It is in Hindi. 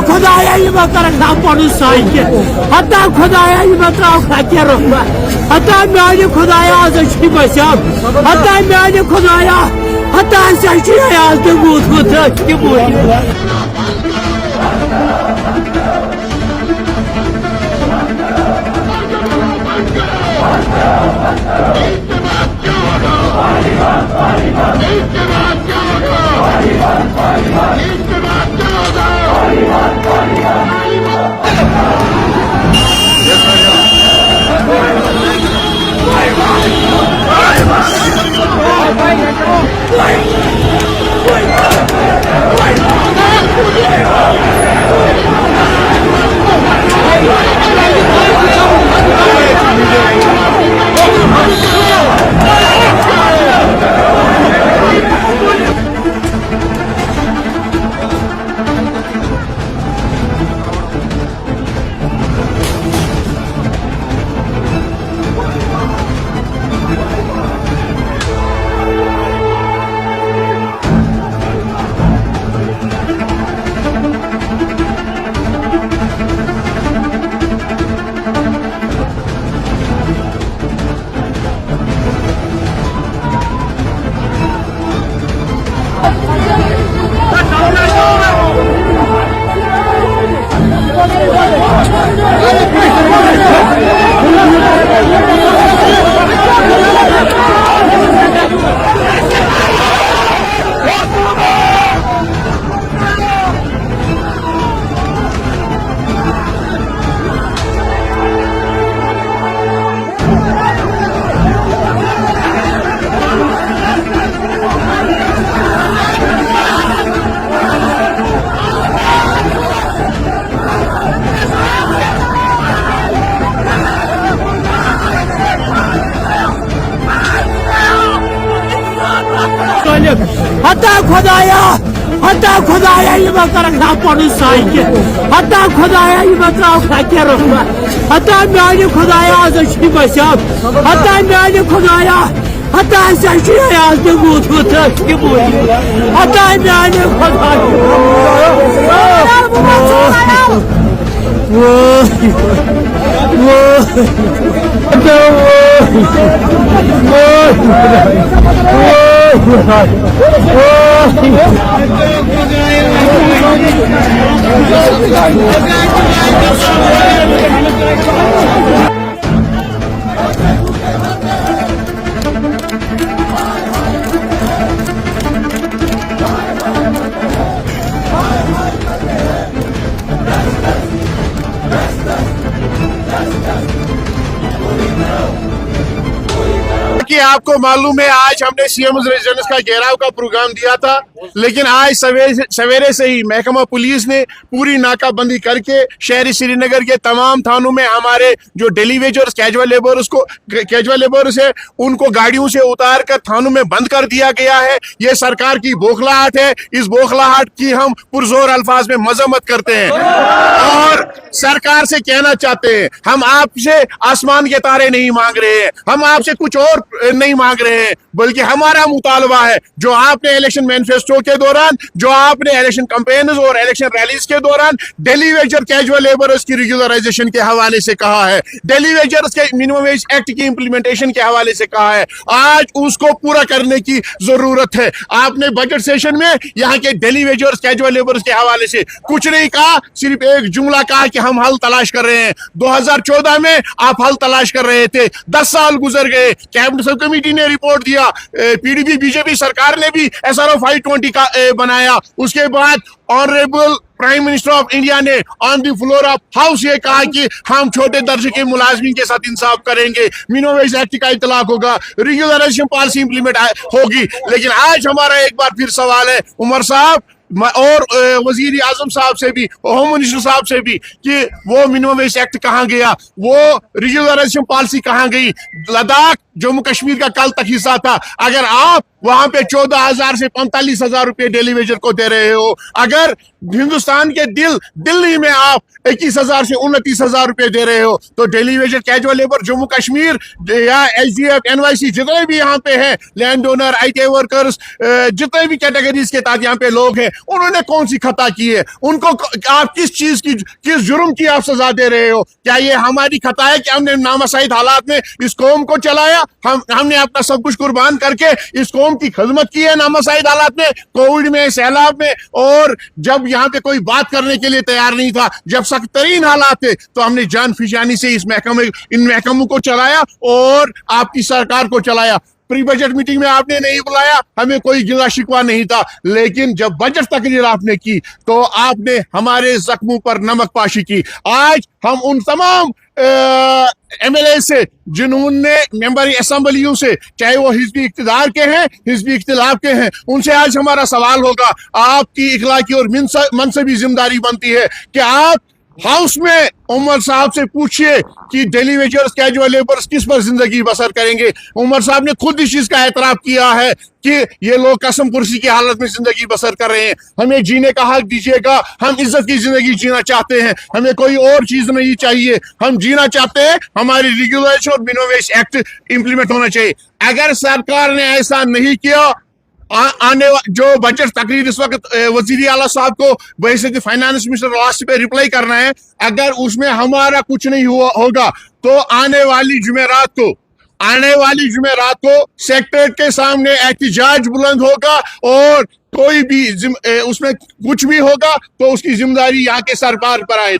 खुदाया ये बकर ना पड़ू साइके हता खुदाया ये बकर खाके रोमा हता मेरे खुदाया आज छी बसब हता मेरे खुदाया हता सच्ची आज तो बहुत की बोली हता खुदाया ये बकर ना पड़ू साइके हता खुदाया ये बकर खाके रोमा हता मेरे खुदाया आज छी बसब हता मेरे खुदाया हता सच्ची आज तो बहुत की बोली हता मेरे कि आपको मालूम है आज हमने सीएम रेजिडेंस का घेराव का प्रोग्राम दिया था, लेकिन आज सवेरे से ही महकमा पुलिस ने पूरी नाकाबंदी करके शहरी श्रीनगर के तमाम थानों में हमारे जो डेली वेजर्स कैजुअल लेबर्स है उनको गाड़ियों से उतार कर थानों में बंद कर दिया गया है। ये सरकार की बौखलाहट है। इस बौखलाहट की हम पुरजोर अल्फाज में मजम्मत करते हैं और सरकार से कहना चाहते हैं, हम आपसे आसमान के तारे नहीं मांग रहे हैं, हम आपसे कुछ और नहीं मांग रहे हैं, बल्कि हमारा मुतालबा है जो आपने इलेक्शन मैनिफेस्टो के दौरान, जो आपने इलेक्शन कैंपेन्स और इलेक्शन रैलीज के दौरान डेली वेजर कैजुअल लेबर्स की रेगुलराइजेशन के हवाले से कहा है, डेली वेजर्स के मिनिमम वेज एक्ट की इंप्लीमेंटेशन के हवाले से कहा है, आज उसको पूरा करने की जरूरत है। आपने बजट सेशन में यहाँ के डेली वेजर्स कैजुअल लेबर्स के हवाले से कुछ नहीं कहा, सिर्फ एक जुमला कहा कि हम हल तलाश कर रहे हैं। 2014 में आप हल तलाश कर रहे थे, 10 साल गुजर गए, कैबिनेट सब कमेटी ने रिपोर्ट दिया, पीडीपी बीजेपी सरकार ने भी SRO 520 का बनाया, उसके बाद honourable prime minister of India ने on the floor of house ये कहा कि हम छोटे दर्जे के मुलाजमीन के साथ इंसाफ करेंगे, मिनिमम वेज एक्ट का इतलाक होगा, रेगुलराइजेशन पॉलिसी इंप्लीमेंट होगी। लेकिन आज हमारा एक बार फिर सवाल है उमर साहब और वजीर आजम साहब से भी, होम मिनिस्टर साहब से भी, कि वो मिनिमम वेज एक्ट कहाँ गया, वो रेगुलराइजेशन पॉलिसी कहाँ गई। लद्दाख जम्मू कश्मीर का कल तक हिस्सा था। अगर आप वहां पे 14,000 से 45,000 रुपए डेली वेजर को दे रहे हो, अगर हिंदुस्तान के दिल्ली में आप 21,000 से 29,000 रुपए दे रहे हो, तो daily Vaser casual labour Jammu Kashmir या SDF NYC जितने भी यहाँ पे हैं, लैंड ओनर, IT वर्कर्स, जितने भी कैटेगरीज के तहत यहाँ पे लोग हैं, उन्होंने कौन सी खता की है? उनको आप किस जुर्म की आप सजा दे रहे हो? क्या ये हमारी खता है कि हमने नामसाइद हालात में इस कौम को चलाया? हमने अपना सब कुछ कुर्बान करके इस कौम की खिदमत की है नामसाइद हालात में, कोविड में, सैलाब में, और जब यहाँ पे कोई बात करने के लिए तैयार नहीं था, जब सख्त तरीन हालात थे, तो हमने जान फिजानी से इन महकमों को चलाया और आपकी सरकार को चलाया। प्री बजट मीटिंग में आपने नहीं बुलाया, हमें कोई गिला शिकवा नहीं था, लेकिन जब बजट तकरीर आपने की तो आपने हमारे जख्मों पर नमक पाशी की। आज हम उन तमाम MLA से, जिन्होंने मेंबर असेंबलियों से, चाहे वो हिजबी इख्तिदार के हैं, हिजबी इख्तिलाफ के हैं, उनसे आज हमारा सवाल होगा, आपकी इखलाकी और मनसबी जिम्मेदारी बनती है कि आप हाउस में उमर साहब से पूछिए कि डेली वेजर्स, कैजुअल लेबर्स किस पर जिंदगी बसर करेंगे। उमर साहब ने खुद इस चीज का एतराफ किया है कि ये लोग कसम कुर्सी की हालत में जिंदगी बसर कर रहे हैं। हमें जीने का हक दीजिएगा, हम इज्जत की जिंदगी जीना चाहते हैं, हमें कोई और चीज नहीं चाहिए, हम जीना चाहते हैं। हमारी रेगुलेशन और मिनिमम वेज एक्ट इंप्लीमेंट होना चाहिए। अगर सरकार ने ऐसा नहीं किया, जो बजट तकरीर इस वक्त वजीर आला साहब को बहैसियत फाइनेंस मिनिस्टर लास्ट पे रिप्लाई करना है, अगर उसमें हमारा कुछ नहीं होगा तो आने वाली जुमेरात को सेक्रेटरीट के सामने एहतिजाज बुलंद होगा, और कोई भी उसमें कुछ भी होगा तो उसकी जिम्मेदारी यहाँ के सरकार पर आए।